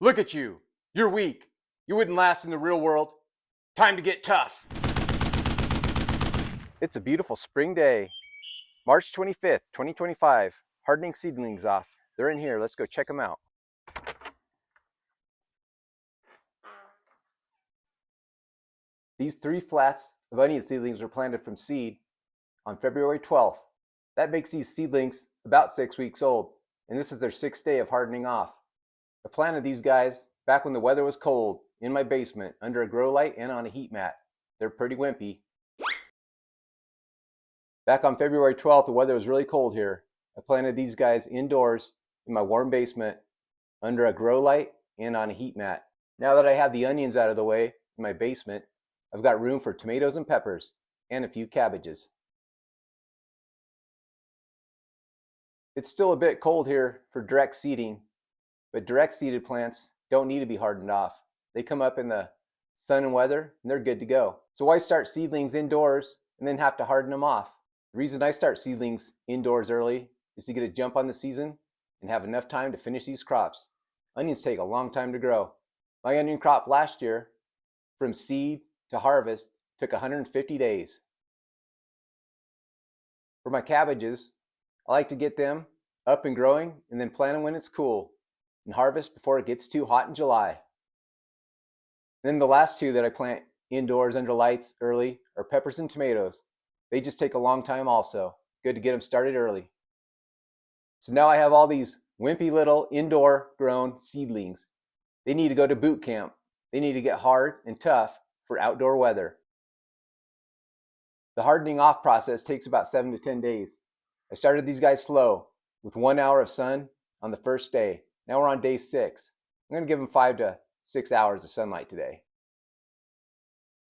Look at you. You're weak. You wouldn't last in the real world. Time to get tough. It's a beautiful spring day, March 25th, 2025. Hardening seedlings off. They're in here. Let's go check them out. These 3 flats of onion seedlings were planted from seed on February 12th. That makes these seedlings about 6 weeks old, and this is their 6th day of hardening off. I planted these guys back when the weather was cold in my basement under a grow light and on a heat mat. They're pretty wimpy. Back on February 12th, the weather was really cold here. I planted these guys indoors in my warm basement under a grow light and on a heat mat. Now that I have the onions out of the way in my basement, I've got room for tomatoes and peppers and a few cabbages. It's still a bit cold here for direct seeding, but direct seeded plants don't need to be hardened off. They come up in the sun and weather and they're good to go. So why start seedlings indoors and then have to harden them off? The reason I start seedlings indoors early is to get a jump on the season and have enough time to finish these crops. Onions take a long time to grow. My onion crop last year, from seed to harvest, took 150 days. For my cabbages, I like to get them up and growing and then plant them when it's cool and harvest before it gets too hot in July. Then the last 2 that I plant indoors under lights early are peppers and tomatoes. They just take a long time also. Good to get them started early. So now I have all these wimpy little indoor grown seedlings. They need to go to boot camp. They need to get hard and tough for outdoor weather. The hardening off process takes about 7 to 10 days. I started these guys slow with 1 hour of sun on the first day. Now we're on day 6. I'm going to give them 5 to 6 hours of sunlight today.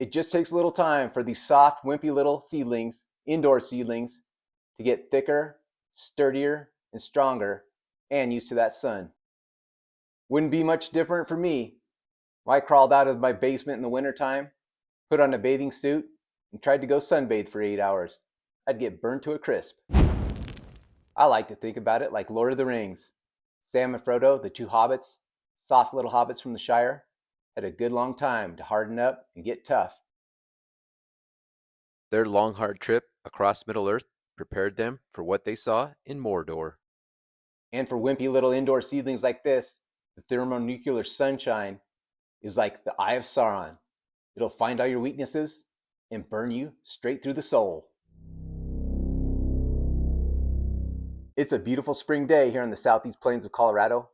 It just takes a little time for these soft, wimpy little seedlings, indoor seedlings, to get thicker, sturdier, and stronger, and used to that sun. Wouldn't be much different for me. I crawled out of my basement in the wintertime, put on a bathing suit, and tried to go sunbathe for 8 hours. I'd get burned to a crisp. I like to think about it like Lord of the Rings. Sam and Frodo, the 2 hobbits, soft little hobbits from the Shire, had a good long time to harden up and get tough. Their long, hard trip across Middle-earth prepared them for what they saw in Mordor. And for wimpy little indoor seedlings like this, the thermonuclear sunshine is like the eye of Sauron. It'll find all your weaknesses and burn you straight through the soul. It's a beautiful spring day here in the southeast plains of Colorado.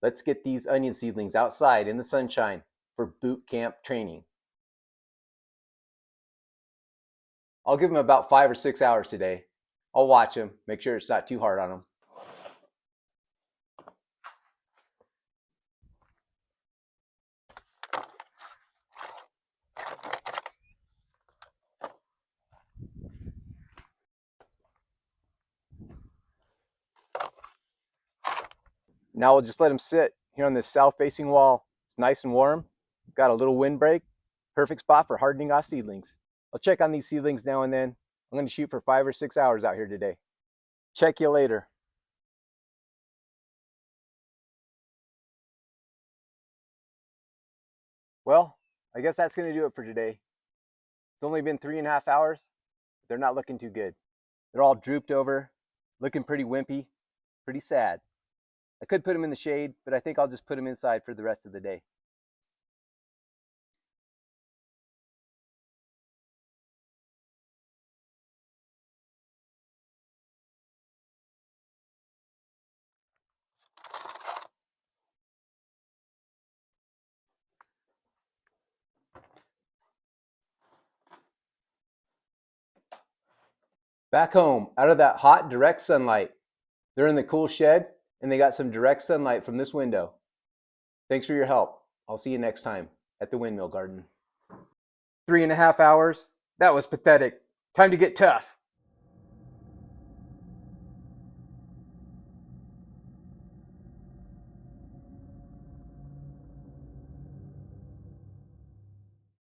Let's get these onion seedlings outside in the sunshine for boot camp training. I'll give them about 5 or 6 hours today. I'll watch them, make sure it's not too hard on them. Now we'll just let them sit here on this south-facing wall. It's nice and warm. Got a little windbreak. Perfect spot for hardening off seedlings. I'll check on these seedlings now and then. I'm going to shoot for 5 or 6 hours out here today. Check you later. Well, I guess that's going to do it for today. It's only been 3.5 hours. They're not looking too good. They're all drooped over, looking pretty wimpy, pretty sad. I could put them in the shade, but I think I'll just put them inside for the rest of the day. Back home, out of that hot, direct sunlight. They're in the cool shed, and they got some direct sunlight from this window. Thanks for your help. I'll see you next time at the windmill garden. 3.5 hours? That was pathetic. Time to get tough.